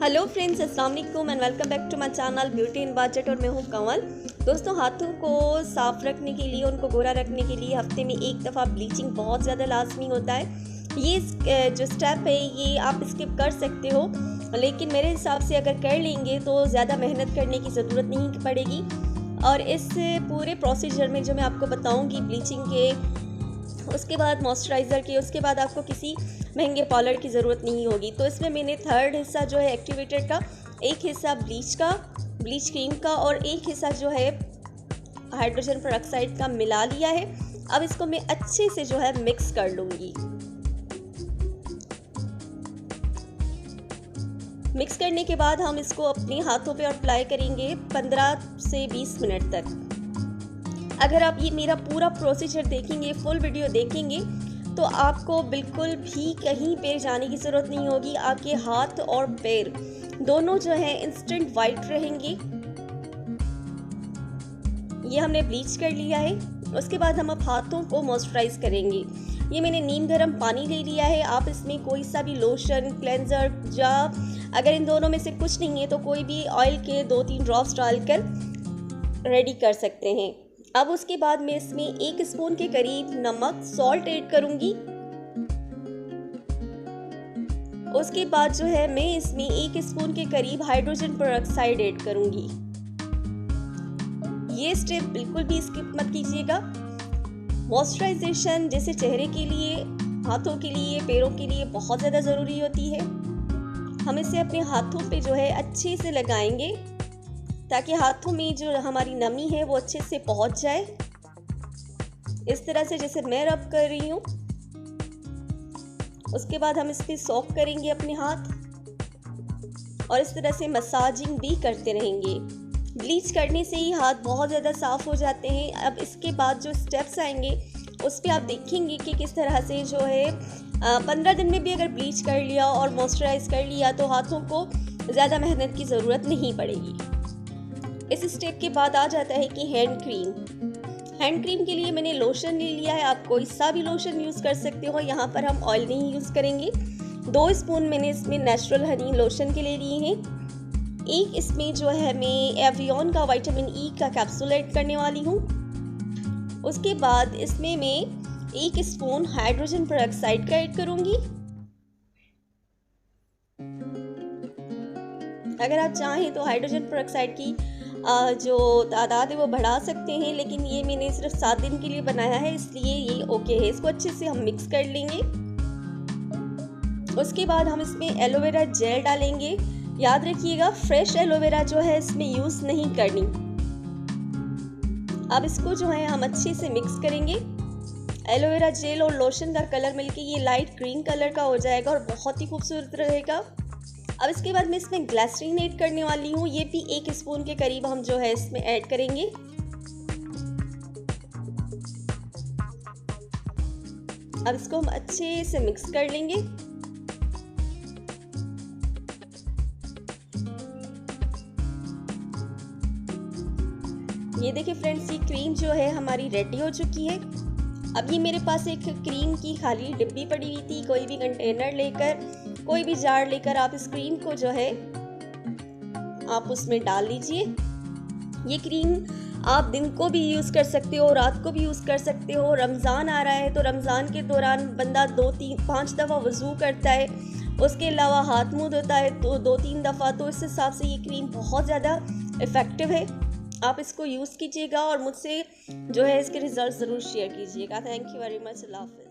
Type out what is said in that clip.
Hello friends, अस्सलाम वालेकुम and welcome back to my channel beauty in budget. और मैं हूँ कंवल। दोस्तों, हाथों को साफ़ रखने के लिए, उनको गोरा रखने के लिए हफ्ते में एक दफ़ा ब्लीचिंग बहुत ज़्यादा लाजमी होता है। ये जो स्टेप है ये आप स्किप कर सकते हो, लेकिन मेरे हिसाब से अगर कर लेंगे तो ज़्यादा मेहनत करने की ज़रूरत नहीं पड़ेगी। और इस पूरे प्रोसीजर में जो मैं आपको बताऊँगी ब्लीचिंग के, उसके बाद मॉइस्चराइज़र के, उसके बाद आपको किसी महंगे पाउडर की ज़रूरत नहीं होगी। तो इसमें मैंने थर्ड हिस्सा जो है एक्टिवेटर का, एक हिस्सा ब्लीच क्रीम का और एक हिस्सा जो है हाइड्रोजन पेरोक्साइड का मिला लिया है। अब इसको मैं अच्छे से जो है मिक्स कर लूँगी। मिक्स करने के बाद हम इसको अपने हाथों पे अप्लाई करेंगे 15 से 20 मिनट तक। अगर आप ये मेरा पूरा प्रोसीजर देखेंगे, फुल वीडियो देखेंगे, तो आपको बिल्कुल भी कहीं पे जाने की ज़रूरत नहीं होगी। आपके हाथ और पैर दोनों जो है इंस्टेंट वाइट रहेंगे। ये हमने ब्लीच कर लिया है। उसके बाद हम अब हाथों को मॉइस्चराइज करेंगे। ये मैंने नीम गर्म पानी ले लिया है। आप इसमें कोई सा भी लोशन, क्लेंजर, या अगर इन दोनों में से कुछ नहीं है तो कोई भी ऑयल के 2-3 ड्रॉप्स डालकर रेडी कर सकते हैं। अब उसके बाद मैं इसमें 1 स्पून के करीब नमक, सॉल्ट ऐड करूंगी। उसके बाद जो है मैं इसमें 1 स्पून के करीब हाइड्रोजन पेरोक्साइड ऐड करूंगी। ये स्टेप बिल्कुल भी स्किप मत कीजिएगा। मॉइस्चराइजेशन जैसे चेहरे के लिए, हाथों के लिए, पैरों के लिए बहुत ज़्यादा ज़रूरी होती है। हम इसे अपने हाथों पे जो है अच्छे से लगाएंगे ताकि हाथों में जो हमारी नमी है वो अच्छे से पहुंच जाए। इस तरह से जैसे मैं रब कर रही हूँ। उसके बाद हम इस पे सॉक करेंगे अपने हाथ और इस तरह से मसाजिंग भी करते रहेंगे। ब्लीच करने से ही हाथ बहुत ज़्यादा साफ़ हो जाते हैं। अब इसके बाद जो स्टेप्स आएंगे उस पर आप देखेंगे कि किस तरह से जो है 15 दिन में भी अगर ब्लीच कर लिया और मॉइस्चराइज कर लिया तो हाथों को ज़्यादा मेहनत की ज़रूरत नहीं पड़ेगी। इस स्टेप के बाद आ जाता है कि हैंड क्रीम के लिए मैंने लोशन ले लिया है। आप कोई सा भी लोशन यूज़ कर सकते हो। यहाँ पर हम ऑयल नहीं यूज़ करेंगे। 2 स्पून मैंने इसमें नेचुरल हनी लोशन के ले लिए हैं। एक इसमें जो है मैं एवियन का विटामिन ई का कैप्सूल ऐड करने वाली हूँ। उसके बाद इसमें मैं 1 स्पून हाइड्रोजन पेरोक्साइड का ऐड करूँगी। अगर आप चाहें तो हाइड्रोजन पेरोक्साइड की जो तादाद है वो बढ़ा सकते हैं, लेकिन ये मैंने सिर्फ 7 दिन के लिए बनाया है, इसलिए ये ओके है। इसको अच्छे से हम मिक्स कर लेंगे। उसके बाद हम इसमें एलोवेरा जेल डालेंगे। याद रखिएगा, फ्रेश एलोवेरा जो है इसमें यूज़ नहीं करनी। अब इसको जो है हम अच्छे से मिक्स करेंगे। एलोवेरा जेल और लोशन का कलर मिलके ये लाइट ग्रीन कलर का हो जाएगा और बहुत ही खूबसूरत रहेगा। अब इसके बाद मैं इसमें ग्लिसरीन ऐड करने वाली हूँ। ये भी 1 स्पून के करीब हम जो है इसमें ऐड करेंगे। अब इसको हम अच्छे से मिक्स कर लेंगे। ये देखिए फ्रेंड्स, ये क्रीम जो है हमारी रेडी हो चुकी है। अब ये मेरे पास एक क्रीम की खाली डिब्बी पड़ी हुई थी। कोई भी कंटेनर लेकर, कोई भी जार लेकर आप इस क्रीम को जो है आप उसमें डाल लीजिए। ये क्रीम आप दिन को भी यूज़ कर सकते हो, रात को भी यूज़ कर सकते हो। रमज़ान आ रहा है तो रमज़ान के दौरान बंदा 2-3-5 दफ़ा वज़ू करता है। उसके अलावा हाथ मुँह धोता है तो 2-3 दफ़ा। तो इस हिसाब से ये क्रीम बहुत ज़्यादा इफ़ेक्टिव है। आप इसको यूज़ कीजिएगा और मुझसे जो है इसके रिज़ल्ट ज़रूर शेयर कीजिएगा। Thank you very much. अल्लाह हाफ़िज़।